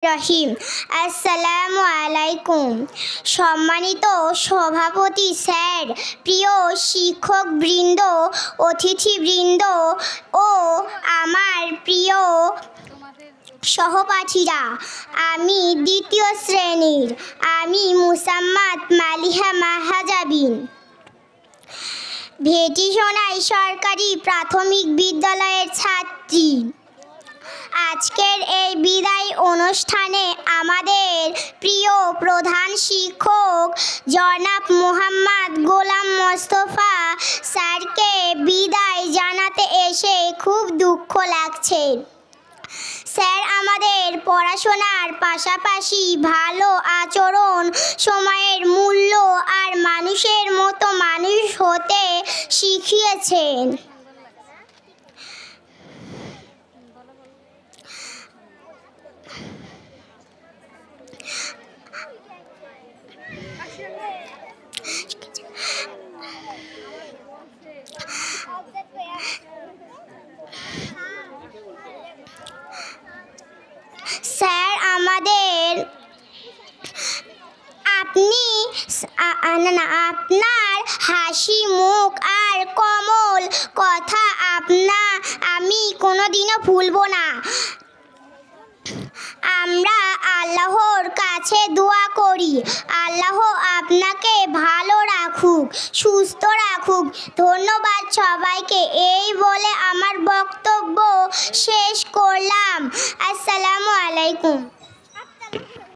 রহিম। আসসালামু আলাইকুম। সম্মানিত সভাপতি স্যার, প্রিয় শিক্ষকবৃন্দ, অতিথিবৃন্দ ও আমার প্রিয় সহপাঠীরা, আমি দ্বিতীয় শ্রেণীর, আমি মুসাম্মাত মালিহা মাহাজাবিন, ভেটিসোনাই সরকারি প্রাথমিক বিদ্যালয়ের ছাত্রী। আজকের এই বিদায় অনুষ্ঠানে আমাদের প্রিয় প্রধান শিক্ষক জনাব মোহাম্মদ গোলাম মোস্তফা স্যারকে বিদায় জানাতে এসে খুব দুঃখ লাগছে। স্যার আমাদের পড়াশোনার পাশাপাশি ভালো আচরণ, সময়ের মূল্য আর মানুষের মতো মানুষ হতে শিখিয়েছেন। স্যার আমাদের আপনার হাসি মুখ আর কোমল কথা আমি কোনোদিনও ভুলবো না। আমরা আল্লাহর কাছে দোয়া করি, আল্লাহ আপনাকে ভালো রাখুক, সুস্থ রাখুক। ধন্যবাদ সবাইকে। এই বলে আমার বক্তব্য শেষ করলাম। আসসালামু আলাইকুম।